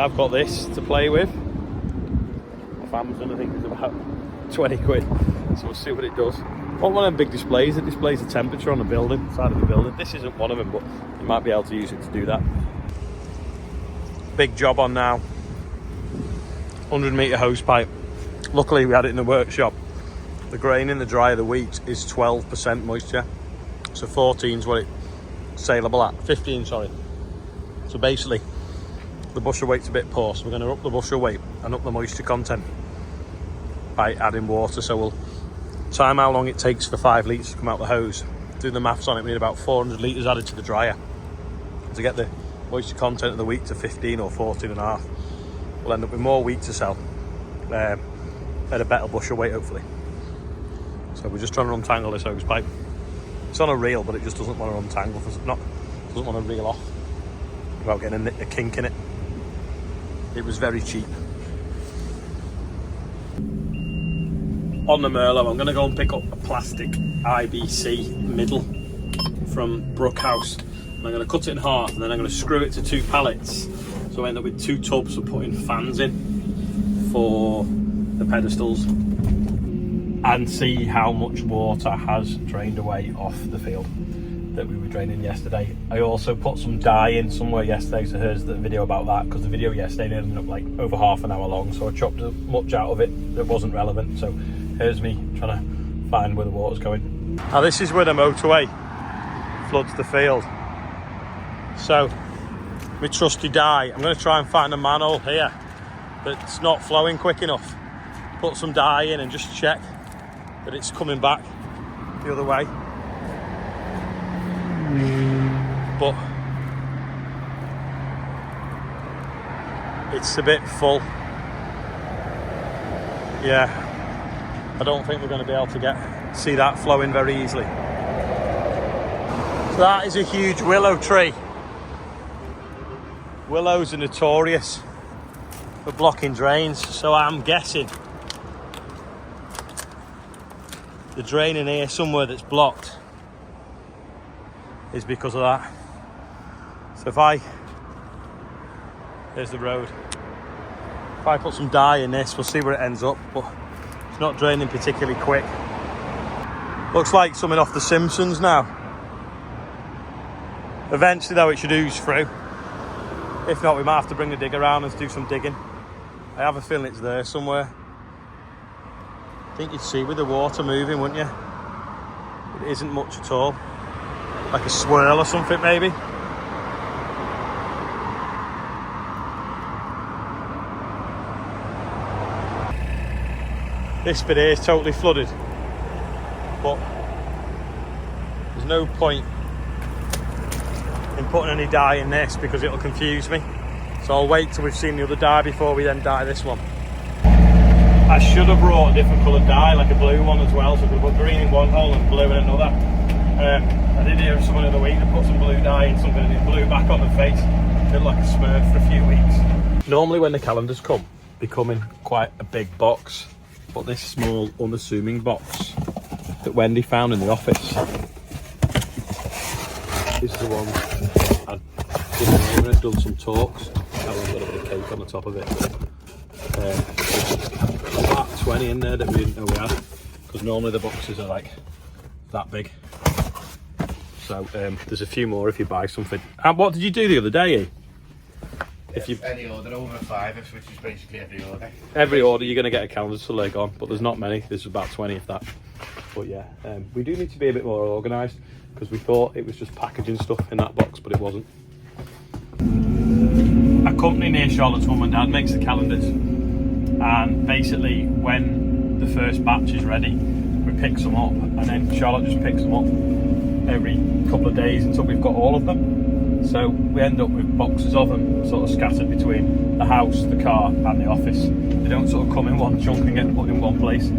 I've got this to play with off Amazon. I think it's about 20 quid, so we'll see what it does. One of them big displays that displays the temperature on the building, side of the building. This isn't one of them, but you might be able to use it to do that. Big job on now. 100-metre hose pipe. Luckily we had it in the workshop. The grain in the Drier, the wheat, is 12% moisture. So 14's what it's saleable at. 15, sorry. So basically, the bushel weight's a bit poor, so we're going to up the bushel weight and up the moisture content by adding water. So we'll time how long it takes for 5 litres to come out the hose. Do the maths on it, we need about 400 litres added to the Drier to get the moisture content of the wheat to 15 or 14 and a half. We'll end up with more wheat to sell at a better bushel weight, hopefully. So we're just trying to untangle this hose pipe. It's on a reel, but it just doesn't want to untangle. Doesn't want to reel off without getting a kink in it. It was very cheap. On the Merlot, I'm going to go and pick up a plastic IBC middle from Brookhouse. And I'm going to cut it in half, and then I'm going to screw it to 2 pallets. So I end up with 2 tubs for putting fans in for the pedestals, and see how much water has drained away off the field that we were draining yesterday. I also put some dye in somewhere yesterday, so here's the video about that, because the video yesterday ended up like over half an hour long, so I chopped as much out of it that wasn't relevant. So here's me trying to find where the water's going. Now this is where the motorway floods the field. So with trusty dye, I'm going to try and find a manhole here that's not flowing quick enough. Put some dye in and just check that it's coming back the other way. But it's a bit full. Yeah, I don't think we're going to be able to see that flowing very easily. So that is a huge willow tree. Willows are notorious for blocking drains, so I'm guessing the drain in here somewhere that's blocked is because of that. So there's the road. If I put some dye in this, we'll see where it ends up, but it's not draining particularly quick. Looks like something off The Simpsons now. Eventually though it should ooze through. If not, we might have to bring the digger around and do some digging. I have a feeling it's there somewhere. I think you'd see with the water moving, wouldn't you? It isn't much at all. Like a swirl or something, maybe. This bit here is totally flooded, but there's no point in putting any dye in this because it'll confuse me. So I'll wait till we've seen the other dye before we then dye this one. I should have brought a different coloured dye, like a blue one as well, so I could put green in one hole and blue in another. I did hear of someone the other week that put some blue dye in something and it blew back on the face. It looked like a smurf for a few weeks. Normally when the calendars come, they come in quite a big box, but this small unassuming box that Wendy found in the office is the one I'd done some talks. That one's got a bit of cake on the top of it. About 20 in there that we didn't know we had, because normally the boxes are like that big. So there's a few more if you buy something. And what did you do the other day? If you any order over 5, which is basically every order you're going to get a calendar to leg on, but there's not many. There's about 20 if that. But yeah, we do need to be a bit more organised, because we thought it was just packaging stuff in that box, but it wasn't. A company near Charlotte's mum and dad makes the calendars, and basically when the first batch is ready, we pick some up, and then Charlotte just picks them up every couple of days until we've got all of them. So we end up with boxes of them sort of scattered between the house, the car and the office. They don't sort of come in one chunk and get put in one place,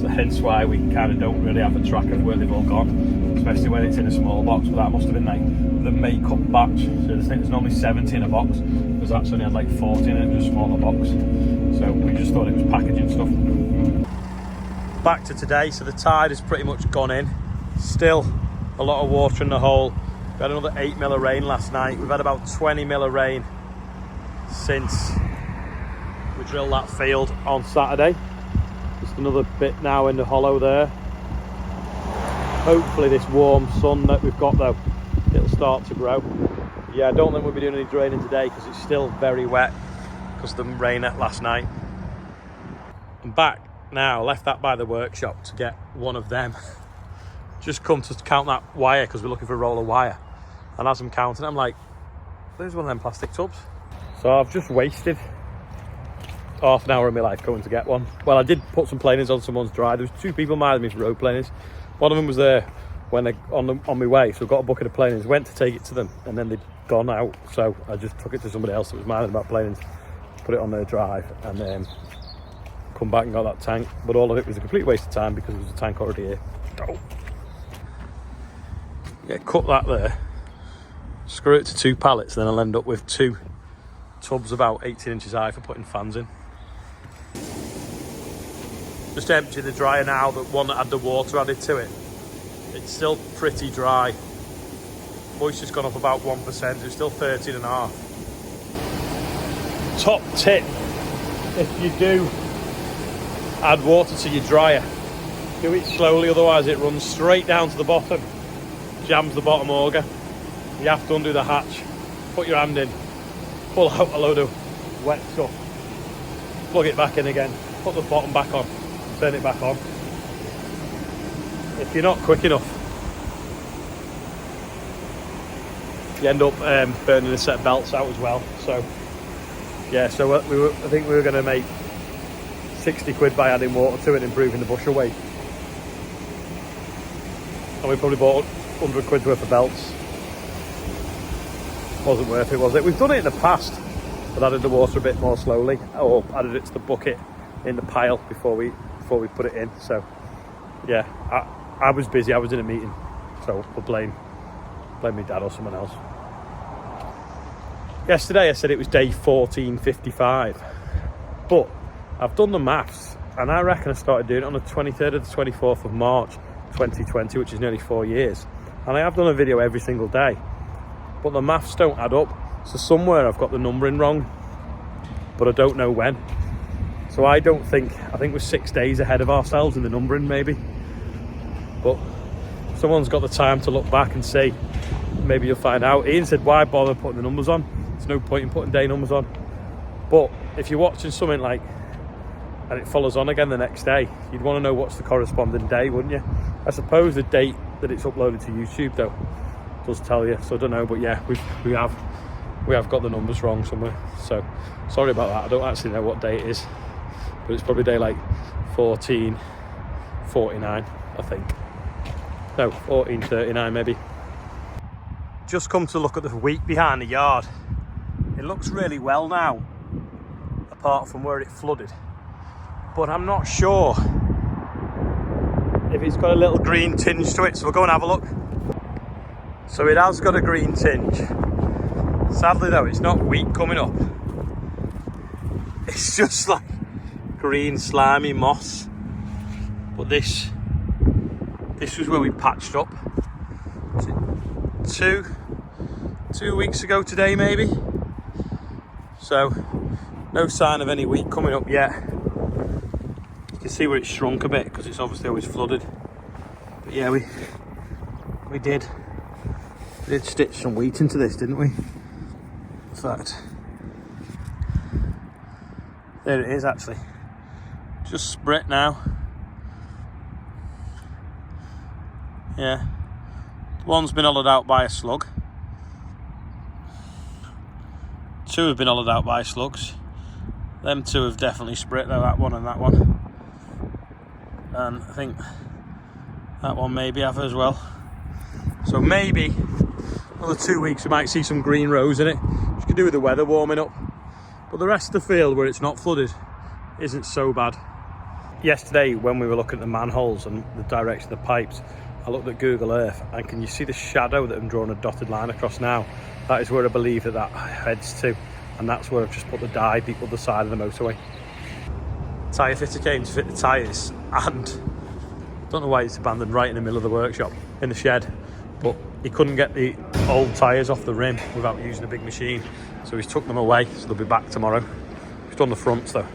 so hence why we kind of don't really have a track of where they've all gone, especially when it's in a small box. But that must have been like the makeup batch, so I think there's normally 70 in a box, because that's only had like 40 in it. It was a smaller box, so we just thought it was packaging stuff. Back to today, so the tide has pretty much gone in. Still a lot of water in the hole. We had another 8 mil of rain last night. We've had about 20 mil of rain since We drilled that field on Saturday. Just another bit now in the hollow there. Hopefully this warm sun that we've got though, it'll start to grow. Yeah, I don't think we'll be doing any draining today because it's still very wet because of the rain last night. I'm back now, left that by the workshop to get one of them. Just come to count that wire because we're looking for a roll of wire. And as I'm counting, I'm like, there's one of them plastic tubs. So I've just wasted half an hour of my life going to get one. Well, I did put some planers on someone's dry. There was 2 people minding me for road planers. One of them was there when they on my way, so I got a bucket of planers, went to take it to them, and then they'd gone out. So I just took it to somebody else that was minding about planers, put it on their drive, and then come back and got that tank. But all of it was a complete waste of time because there was a tank already here. Oh. Yeah, cut that there, screw it to 2 pallets, then I'll end up with 2 tubs about 18 inches high for putting fans in. Just empty the dryer now, the one that had the water added to it. It's still pretty dry. Moisture's gone up about 1%, it's still 13.5. Top tip, if you do add water to your dryer, do it slowly, otherwise it runs straight down to the bottom, jams the bottom auger. You have to undo the hatch, put your hand in, pull out a load of wet stuff, plug it back in again, put the bottom back on, turn it back on. If you're not quick enough, you end up burning a set of belts out as well. So yeah, so I think we were going to make 60 quid by adding water to it and improving the bushel weight, and we probably bought 100 quid worth of belts. Wasn't worth it, was it? We've done it in the past, but added the water a bit more slowly, or added it to the bucket in the pile before we put it in. So yeah, I was busy, I was in a meeting, so we'll blame my dad or someone else. Yesterday I said it was day 1455, but I've done the maths and I reckon I started doing it on the 23rd of the 24th of March 2020, which is nearly 4 years, and I have done a video every single day, but the maths don't add up. So somewhere I've got the numbering wrong, but I don't know when. So I think we're 6 days ahead of ourselves in the numbering maybe, but someone's got the time to look back and see. Maybe you'll find out. Ian said, why bother putting the numbers on? There's no point in putting day numbers on. But if you're watching something like, and it follows on again the next day, you'd want to know what's the corresponding day, wouldn't you? I suppose the date that it's uploaded to YouTube though does tell you, so I don't know. But yeah, we have got the numbers wrong somewhere, so sorry about that. I don't actually know what day it is, but it's probably day like 1449, I think. No, 1439 maybe. Just come to look at the wheat behind the yard. It looks really well now, apart from where it flooded, but I'm not sure if it's got a little green tinge to it, so we'll go and have a look. So it has got a green tinge. Sadly though, it's not wheat coming up, it's just like green slimy moss. But this was where we patched up two weeks ago today maybe, so no sign of any wheat coming up yet. You can see where it's shrunk a bit because it's obviously always flooded, but yeah, we did stitch some wheat into this, didn't we? In fact, there it is actually, just sprit now. Yeah, one's been hollowed out by a slug, 2 have been hollowed out by slugs. Them 2 have definitely sprit though, that one and that one, and I think that one maybe have as well. So maybe another 2 weeks we might see some green rows in it, which could do with the weather warming up. But the rest of the field where it's not flooded isn't so bad. Yesterday when we were looking at the manholes and the direction of the pipes, I looked at Google Earth, and can you see the shadow that I'm drawing a dotted line across now? That is where I believe that heads to, and that's where I've just put the dye the other side of the motorway. Tyre fitter came to fit the tyres, and don't know why it's abandoned right in the middle of the workshop in the shed, but he couldn't get the old tyres off the rim without using a big machine, so he's took them away, so they'll be back tomorrow. He's done the fronts though.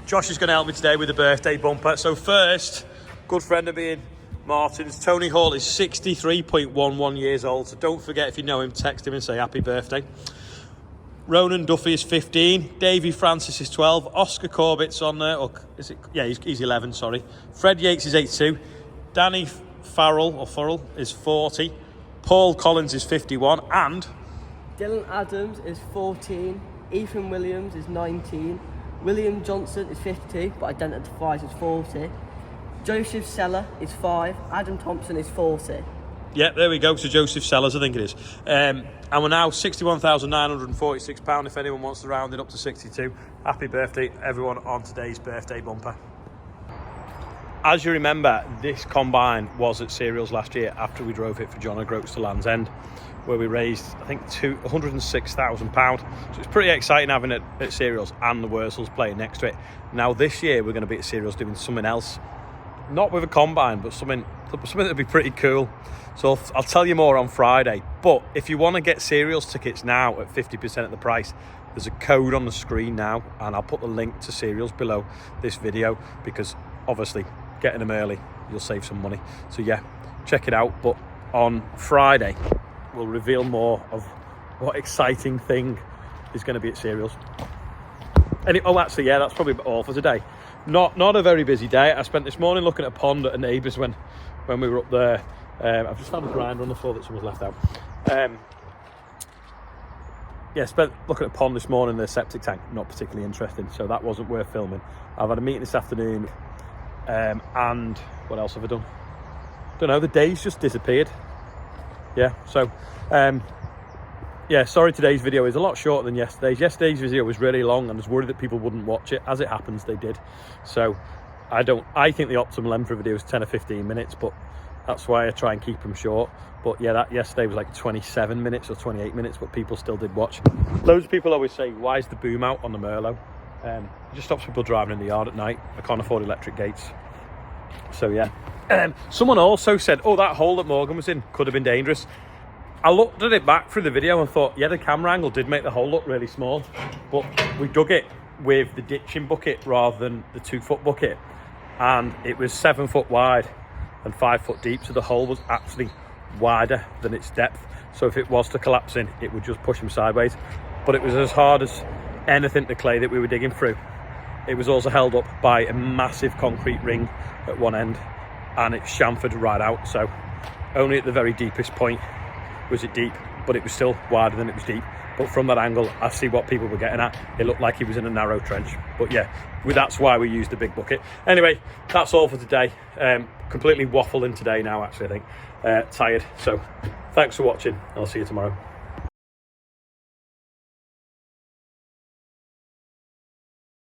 Josh is going to help me today with the birthday bumper. So first, good friend of mine, Martin's, Tony Hall is 63.11 years old. So don't forget, if you know him, text him and say happy birthday. Ronan Duffy is 15. Davy Francis is 12. Oscar Corbett's on there. Or is it? Yeah, he's 11, sorry. Fred Yates is 82. Danny Farrell is 40. Paul Collins is 51. And Dylan Adams is 14. Ethan Williams is 19. William Johnson is 52, but identifies as 40. Joseph Seller is 5. Adam Thompson is 40. yeah, there we go. So Joseph Sellers, I think it is. And we're now £61,946 if anyone wants to round it up to 62. Happy birthday, everyone, on today's birthday bumper. As you remember, this combine was at Cereals last year after we drove it for John O'Groats to Land's End, where we raised, I think, £106,000. So it's pretty exciting having it at Cereals and the Wurzels playing next to it. Now this year we're going to be at Cereals doing something else. Not with a combine, but something that'd be pretty cool. So I'll tell you more on Friday. But if you want to get Cereals tickets now at 50% of the price, there's a code on the screen now, and I'll put the link to Cereals below this video, because obviously getting them early, you'll save some money. So yeah, check it out. But on Friday, we'll reveal more of what exciting thing is going to be at Cereals. Actually, yeah, that's probably all for today. Not a very busy day. I spent this morning looking at a pond at a neighbour's when we were up there. I've just found a grinder on the floor that someone's left out. Spent looking at a pond this morning, the septic tank. Not particularly interesting, so that wasn't worth filming. I've had a meeting this afternoon, and what else have I done? Don't know, the day's just disappeared. Yeah, so sorry, today's video is a lot shorter than yesterday's. Yesterday's video was really long, and I was worried that people wouldn't watch it. As it happens, they did. So I think the optimal length for a video is 10 or 15 minutes, but that's why I try and keep them short. But yeah, that yesterday was like 27 minutes or 28 minutes, but people still did watch. Loads of people always say, why is the boom out on the Merlot? It just stops people driving in the yard at night. I can't afford electric gates. So yeah. Someone also said, oh, that hole that Morgan was in could have been dangerous. I looked at it back through the video and thought, yeah, the camera angle did make the hole look really small, but we dug it with the ditching bucket rather than the 2-foot bucket, and it was 7 foot wide and 5 foot deep, so the hole was actually wider than its depth. So if it was to collapse in, it would just push him sideways. But it was as hard as anything, the clay that we were digging through. It was also held up by a massive concrete ring at one end, and it chamfered right out. So only at the very deepest point was it deep, but it was still wider than it was deep. But from that angle, I see what people were getting at. It looked like he was in a narrow trench. But yeah, that's why we used the big bucket. Anyway, that's all for today. Completely waffling today now, actually, I think. Tired. So thanks for watching. I'll see you tomorrow.